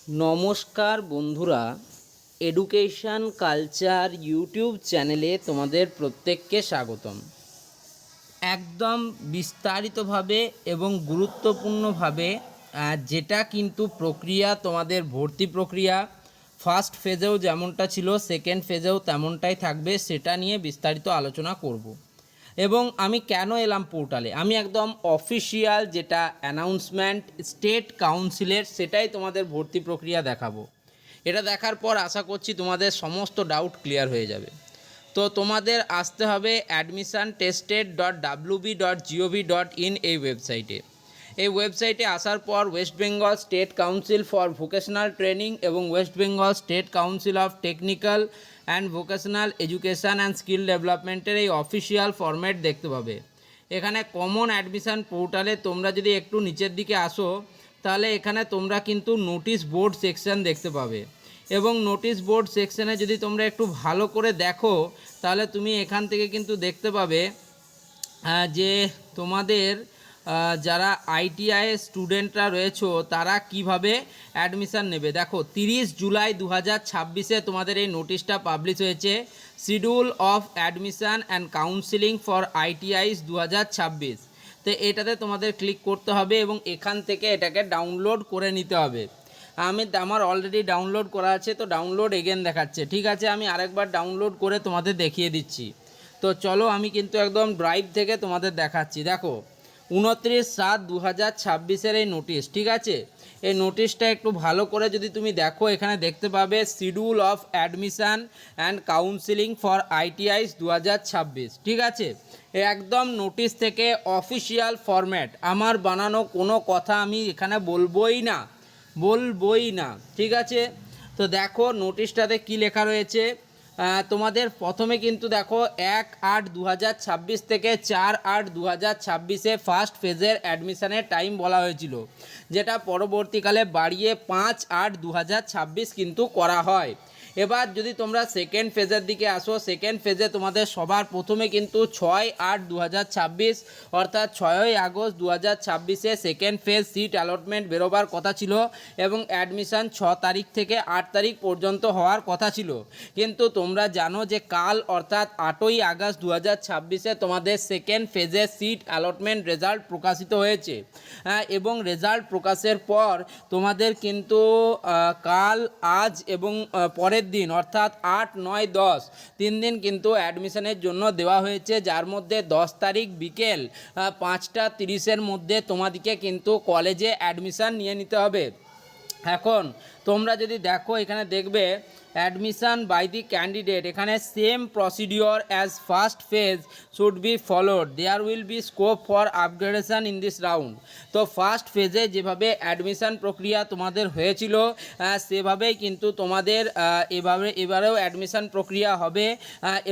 নমস্কার বন্ধুরা, education culture YouTube চ্যানেলে তোমাদের প্রত্যেককে স্বাগতম। একদম বিস্তারিতভাবে এবং গুরুত্বপূর্ণভাবে যেটা কিন্তু প্রক্রিয়া, তোমাদের ভর্তি প্রক্রিয়া ফার্স্ট ফেজেও যেমনটা ছিল সেকেন্ড ফেজেও তেমনটাই থাকবে, সেটা নিয়ে বিস্তারিত আলোচনা করব। এবং আমি কেন এলাম পোর্টালে, আমি একদম অফিসিয়াল যেটা অ্যানাউন্সমেন্ট স্টেট কাউন্সিলের, সেটাই তোমাদের ভর্তি প্রক্রিয়া দেখাবো। এটা দেখার পর আশা করছি তোমাদের সমস্ত ডাউট ক্লিয়ার হয়ে যাবে। তো তোমাদের আসতে হবে admissiontested.wb.gov.in এই ওয়েবসাইটে। এই ওয়েবসাইটে আসার পর West Bengal State Council for Vocational Training এবং West Bengal State Council of Technical and Vocational Education and Skill ডেভেলপমেন্টের এই অফিসিয়াল ফরম্যাট দেখতে পাবে। এখানে কমন অ্যাডমিশান পোর্টালে তোমরা যদি একটু নিচের দিকে আসো, তাহলে এখানে তোমরা কিন্তু নোটিশ বোর্ড সেকশন দেখতে পাবে। এবং নোটিশ বোর্ড সেকশানে যদি তোমরা একটু ভালো করে দেখো, তাহলে তুমি এখান থেকে কিন্তু দেখতে পাবে যে তোমাদের যারা আইটিআই স্টুডেন্টরা রয়েছে তারা কিভাবে অ্যাডমিশান নেবে। দেখো 30 জুলাই 2026 তোমাদের এই নোটিশটা পাবলিশ হয়েছে, schedule of admission and counselling for ITIs 2026। তো এটাতে তোমাদের ক্লিক করতে হবে এবং এখান থেকে এটাকে ডাউনলোড করে নিতে হবে। আমার অলরেডি ডাউনলোড করা আছে, তো ডাউনলোড এগেন দেখাচ্ছে। ঠিক আছে, আমি আরেকবার ডাউনলোড করে তোমাদের দেখিয়ে দিচ্ছি। তো চলো, আমি কিন্তু একদম ড্রাইভ থেকে তোমাদের দেখাচ্ছি। দেখো 29/7/2026 এই নোটিশ। ঠিক আছে, এই নোটিশটা একটু ভালো করে যদি তুমি দেখো, এখানে দেখতে পাবে schedule of admission and counselling for ITIs 2026। ঠিক আছে, একদম নোটিশ থেকে অফিসিয়াল ফরম্যাট, আমার বানানো কোনো কথা আমি এখানে বলবোই না। ঠিক আছে, তো দেখো নোটিশটাতে কি লেখা রয়েছে। তোমাদের প্রথমে কিন্তু দেখো 1/8/2026 থেকে 4/8/2026 ফার্স্ট ফেজের অ্যাডমিশানের টাইম বলা হয়েছিল, যেটা পরবর্তীকালে বাড়িয়ে 5/8/2026 কিন্তু করা হয়। এবার যদি তোমরা সেকেন্ড ফেজের দিকে আসো, সেকেন্ড ফেজে তোমাদের সবার প্রথমে কিন্তু 6/8/2026 অর্থাৎ 6ই August 2026 second phase seat allotment বেরোবার কথা ছিল এবং অ্যাডমিশান 6 তারিখ থেকে 8 তারিখ পর্যন্ত হওয়ার কথা ছিল। কিন্তু তোমরা জানো যে কাল অর্থাৎ 8ই আগস্ট 2026 তোমাদের সেকেন্ড ফেজের সিট অ্যালটমেন্ট রেজাল্ট প্রকাশিত হয়েছে। এবং রেজাল্ট প্রকাশের পর তোমাদের কিন্তু কাল, আজ এবং পরের দিন অর্থাৎ 8, 9, 10 3 দিন কিন্তু অ্যাডমিশনের জন্য দেওয়া হয়েছে, যার মধ্যে 10 তারিখ বিকেল 5টা 30-এর মধ্যে তোমাদেরকে কিন্তু কলেজে অ্যাডমিশান নিয়ে নিতে হবে। এখন তোমরা যদি দেখো, এখানে দেখবে অ্যাডমিশান বাই দি ক্যান্ডিডেট, এখানে same procedure as first phase should be followed, there will be scope for upgradation in this round. তো ফার্স্ট ফেজে যেভাবে অ্যাডমিশান প্রক্রিয়া তোমাদের হয়েছিল সেভাবেই কিন্তু তোমাদের এবারেও অ্যাডমিশান প্রক্রিয়া হবে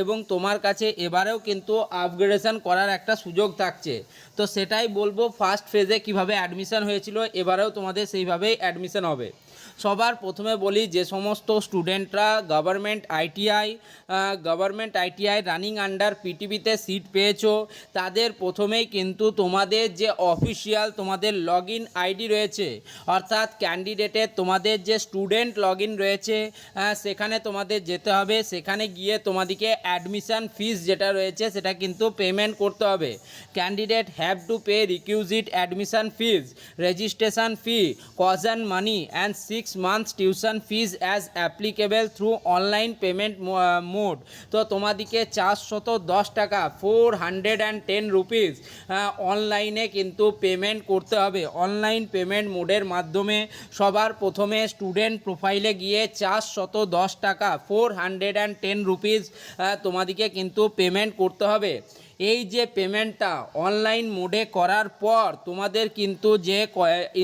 এবং তোমার কাছে এবারেও কিন্তু আপগ্রেডেশন করার একটা সুযোগ থাকছে। তো সেটাই বলবো, ফার্স্ট ফেজে কিভাবে অ্যাডমিশান হয়েছিল এবারেও তোমাদের সেইভাবেই অ্যাডমিশান হবে। সবার প্রথমে বলি, যে সমস্ত স্টুডেন্টরা গভর্নমেন্ট আইটিআই রানিং আন্ডার পিটিভিতে সিট পেয়েছো, তাদের প্রথমেই কিন্তু তোমাদের যে অফিসিয়াল তোমাদের লগ ইন আইডি রয়েছে, অর্থাৎ ক্যান্ডিডেটের তোমাদের যে স্টুডেন্ট লগ ইন রয়েছে সেখানে তোমাদের যেতে হবে। সেখানে গিয়ে তোমাদেরকে অ্যাডমিশান ফিস যেটা রয়েছে সেটা কিন্তু পেমেন্ট করতে হবে। Candidate have to pay requisite admission fees, registration fee, caution and money and 6 months tuition fees as applicable through online payment mode. তো তোমাদেরকে 410 টাকা 410 রুপিস অনলাইনে কিন্তু পেমেন্ট করতে হবে। অনলাইন পেমেন্ট মোডের মাধ্যমে সবার প্রথমে স্টুডেন্ট প্রোফাইলে গিয়ে 410 টাকা 410 রুপিস তোমাদেরকে কিন্তু পেমেন্ট করতে হবে। এই যে পেমেন্টটা অনলাইন মোডে করার পর তোমাদের কিন্তু যে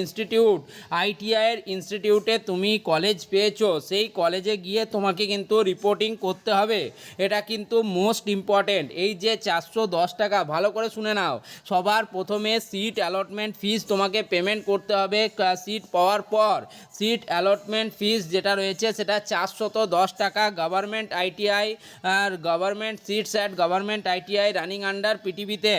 ইনস্টিটিউট আইটিআইয়ের ইনস্টিটিউটে তুমি কলেজ পেয়েছো, সেই কলেজে গিয়ে তোমাকে কিন্তু রিপোর্টিং করতে হবে। এটা কিন্তু মোস্ট ইম্পর্টেন্ট। এই যে 410 টাকা, ভালো করে শুনে নাও, সবার প্রথমে সিট অ্যালটমেন্ট ফিস তোমাকে পেমেন্ট করতে হবে। সিট পাওয়ার পর সিট অ্যালটমেন্ট ফিস যেটা রয়েছে সেটা 410 টাকা গভর্নমেন্ট আইটিআই আর government seats at government ITI running under পিটিভিতে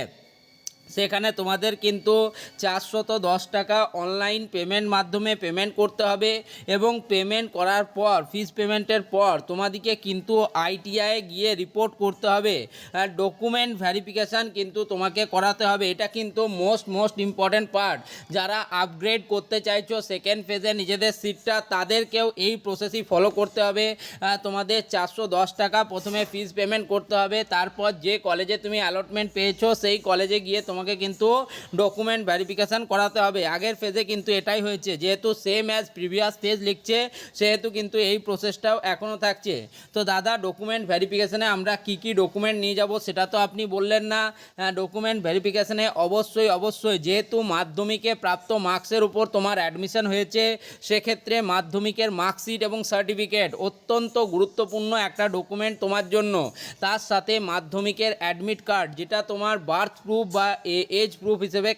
সেখানে তোমাদের কিন্তু 410 টাকা অনলাইন পেমেন্ট মাধ্যমে পেমেন্ট করতে হবে এবং পেমেন্ট করার পর ফিস পেমেন্টের পর তোমাদেরকে কিন্তু আইটিআই গিয়ে রিপোর্ট করতে হবে, আর ডকুমেন্ট ভেরিফিকেশান কিন্তু তোমাকে করাতে হবে। এটা কিন্তু মোস্ট ইম্পর্ট্যান্ট পার্ট। যারা আপগ্রেড করতে চাইছো সেকেন্ড ফেজে নিজেদের সিটটা, তাদেরকেও এই প্রসেসই ফলো করতে হবে। তোমাদের 410 টাকা প্রথমে ফিস পেমেন্ট করতে হবে, তারপর যে কলেজে তুমি অ্যালটমেন্ট পেয়েছো সেই কলেজে গিয়ে তোমাকে কিন্তু ডকুমেন্ট ভেরিফিকেশান করাতে হবে। আগের ফেজে কিন্তু এটাই হয়েছে, যেহেতু সেম অ্যাজ প্রিভিয়াস ফেজ লিখছে সেহেতু কিন্তু এই প্রসেসটাও এখনও থাকছে। তো দাদা, ডকুমেন্ট ভেরিফিকেশানে আমরা কি ডকুমেন্ট নিয়ে যাব সেটা তো আপনি বললেন না। ডকুমেন্ট ভেরিফিকেশানে অবশ্যই যেহেতু মাধ্যমিকে প্রাপ্ত মার্কসের উপর তোমার অ্যাডমিশন হয়েছে, সেক্ষেত্রে মাধ্যমিকের মার্কশিট এবং সার্টিফিকেট অত্যন্ত গুরুত্বপূর্ণ একটা ডকুমেন্ট তোমার জন্য। তার সাথে মাধ্যমিকের অ্যাডমিট কার্ড, যেটা তোমার বার্থ প্রুফ বা এজ প্রুফ হিসেবে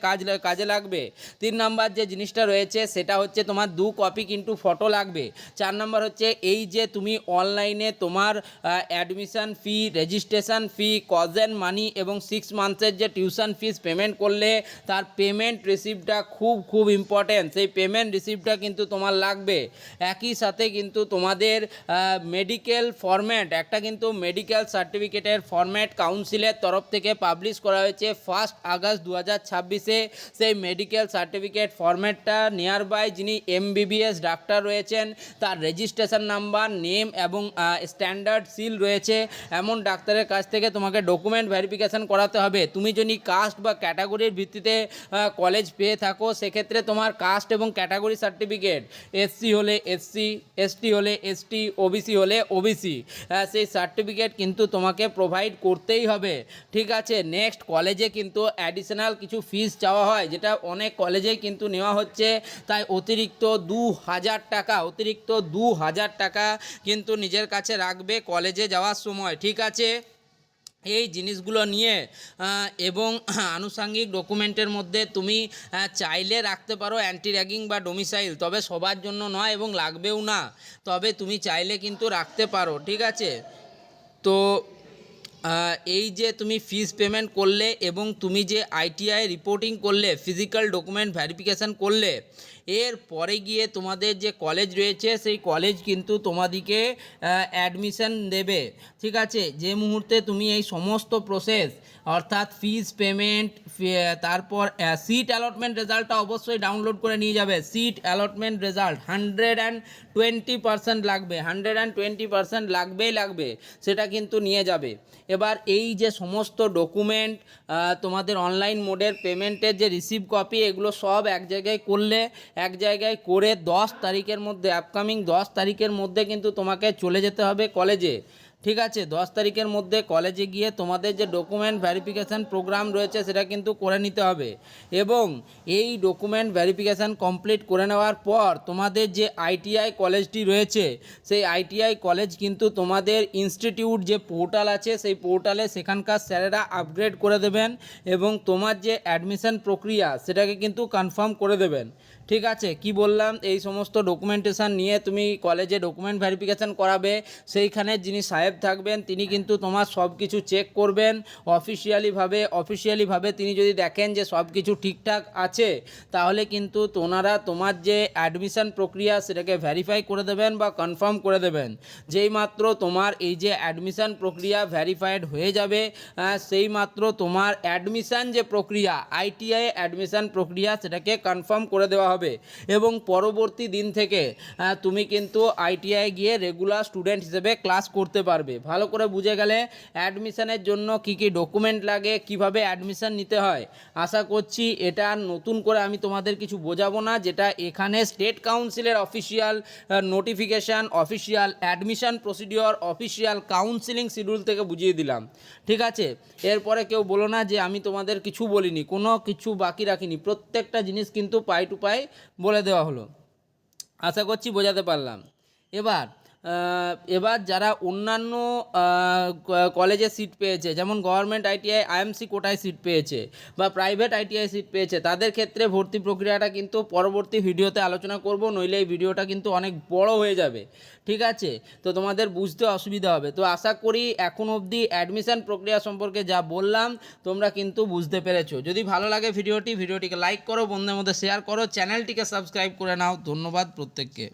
কাজে লাগবে। 3 নাম্বার যে জিনিসটা রয়েছে সেটা হচ্ছে তোমার 2 কপি কিন্তু ফটো লাগবে। 4 নাম্বার হচ্ছে এই যে তুমি অনলাইনে তোমার অ্যাডমিশন ফি, রেজিস্ট্রেশন ফি, কজেন মানি এবং 6 মান্থসের যে টিউশন ফিস পেমেন্ট করলে তার পেমেন্ট রিসিপ্টটা খুব ইম্পর্টেন্ট। সেই পেমেন্ট রিসিপ্টটা কিন্তু তোমার লাগবে। একই সাথে কিন্তু তোমাদের মেডিকেল ফরম্যাট, একটা কিন্তু মেডিকেল সার্টিফিকেটের ফরম্যাট কাউন্সিলের তরফ থেকে পাবলিশ করা হয়েছে 1 আগস্ট 2026-এ। সেই মেডিকেল সার্টিফিকেট ফরম্যাটটা নিয়ার বাই যিনি MBBS ডাক্তার রয়েছেন তার রেজিস্ট্রেশন নাম্বার, নেম এবং স্ট্যান্ডার্ড সিল রয়েছে এমন ডাক্তারের কাছ থেকে তোমাকে ডকুমেন্ট ভেরিফিকেশান করাতে হবে। তুমি যদি কাস্ট বা ক্যাটাগরির ভিত্তিতে কলেজ পেয়ে থাকো, সেক্ষেত্রে তোমার কাস্ট এবং ক্যাটাগরি সার্টিফিকেট, SC হলে SC, ST হলে ST, OBC হলে OBC, সেই সার্টিফিকেট কিন্তু তোমাকে প্রোভাইড করতেই হবে। ঠিক আছে। নেক্সট, কলেজে কিন্তু অ্যাডিশনাল কিছু ফিস চাওয়া হয়, যেটা অনেক কলেজেই কিন্তু নেওয়া হচ্ছে। তাই অতিরিক্ত 2000 টাকা কিন্তু নিজের কাছে রাখবে কলেজে যাওয়ার সময়। ঠিক আছে। এই জিনিসগুলো নিয়ে এবং আনুষঙ্গিক ডকুমেন্টের মধ্যে তুমি চাইলে রাখতে পারো অ্যান্টি র্যাগিং বা ডোমিসাইল, তবে সবার জন্য নয় এবং লাগবেও না, তবে তুমি চাইলে কিন্তু রাখতে পারো। ঠিক আছে। তো এই যে তুমি ফিস পেমেন্ট করলে এবং তুমি যে আইটিআই রিপোর্টিং করলে, ফিজিক্যাল ডকুমেন্ট ভেরিফিকেশান করলে, এর পরে গিয়ে তোমাদের যে কলেজ রয়েছে সেই কলেজ কিন্তু তোমাদেরকে অ্যাডমিশন দেবে। ঠিক আছে। যে মুহূর্তে তুমি এই সমস্ত প্রসেস অর্থাৎ ফিস পেমেন্ট, তারপর সিট অ্যালটমেন্ট রেজাল্টটা অবশ্যই ডাউনলোড করে নিয়ে যাবে। সিট অ্যালটমেন্ট রেজাল্ট 120% লাগবে, 120% লাগবে, সেটা কিন্তু নিয়ে যাবে। এবার এই যে সমস্ত ডকুমেন্ট, তোমাদের অনলাইন মোডের পেমেন্টের যে রিসিভ কপি, এগুলো সব এক জায়গায় করে 10 তারিখের মধ্যে, আপকামিং 10 তারিখের মধ্যে কিন্তু তোমাকে চলে যেতে হবে কলেজে। ঠিক আছে। 10 তারিখের মধ্যে কলেজে গিয়ে তোমাদের যে ডকুমেন্ট ভেরিফিকেশান প্রোগ্রাম রয়েছে সেটা কিন্তু করে নিতে হবে। এবং এই ডকুমেন্ট ভেরিফিকেশান কমপ্লিট করে নেওয়ার পর তোমাদের যে আইটিআই কলেজটি রয়েছে সেই আইটিআই কলেজ কিন্তু তোমাদের ইনস্টিটিউট যে পোর্টাল আছে সেই পোর্টালে সেখানকার স্যারেরা আপগ্রেড করে দেবেন এবং তোমার যে অ্যাডমিশন প্রক্রিয়া সেটাকে কিন্তু কনফার্ম করে দেবেন। ঠিক আছে। কি বললাম, এই সমস্ত ডকুমেন্টেশান নিয়ে তুমি কলেজে ডকুমেন্ট ভেরিফিকেশান করাবে, সেইখানে যিনি সাহেব থাকবেন তিনি কিন্তু তোমার সব কিছু চেক করবেন অফিসিয়ালিভাবে। তিনি যদি দেখেন যে সব কিছু ঠিকঠাক আছে, তাহলে কিন্তু তোনারা তোমার যে অ্যাডমিশন প্রক্রিয়া সেটাকে ভেরিফাই করে দেবেন বা কনফার্ম করে দেবেন। যেই মাত্র তোমার এই যে অ্যাডমিশন প্রক্রিয়া ভেরিফাইড হয়ে যাবে, সেই মাত্র তোমার অ্যাডমিশন যে প্রক্রিয়া, আইটিআই অ্যাডমিশন প্রক্রিয়া, সেটাকে কনফার্ম করে দেওয়া হবে এবং পরবর্তী দিন থেকে তুমি কিন্তু আইটিআই গিয়ে রেগুলার স্টুডেন্ট হিসেবে ক্লাস করতে পারবে। ভালো করে বুঝে গেলে অ্যাডমিশনের জন্য কি ডকুমেন্ট লাগে, কিভাবে অ্যাডমিশন নিতে হয়। আশা করছি এটা নতুন করে আমি তোমাদের কিছু বোঝাবো না, যেটা এখানে স্টেট কাউন্সিলের official notification, official admission procedure, official counselling schedule থেকে বুঝিয়ে দিলাম। ঠিক আছে। এরপরে কেউ বলো না যে আমি তোমাদের কিছু বলিনি, কোনো কিছু বাকি রাখিনি, প্রত্যেকটা জিনিস কিন্তু পাই টু পাই বলে দেওয়া হলো। আশা করছি বোঝাতে পারলাম। এবার এবার যারা অন্যান্য কলেজে সিট পেয়েছে, যেমন গভর্নমেন্ট আইটিআই আইএমসি কোটায় সিট পেয়েছে বা প্রাইভেট আইটিআই সিট পেয়েছে, তাদের ক্ষেত্রে ভর্তি প্রক্রিয়াটা কিন্তু পরবর্তী ভিডিওতে আলোচনা করব, নইলে এই ভিডিওটা কিন্তু অনেক বড় হয়ে যাবে। ঠিক আছে, তো তোমাদের বুঝতে অসুবিধা হবে। তো আশা করি এখন অবধি অ্যাডমিশন প্রক্রিয়া সম্পর্কে যা বললাম তোমরা কিন্তু বুঝতে পেরেছো। যদি ভালো লাগে ভিডিওটিকে লাইক করো, বন্ধুদের মধ্যে শেয়ার করো, চ্যানেলটিকে সাবস্ক্রাইব করে নাও। ধন্যবাদ প্রত্যেককে।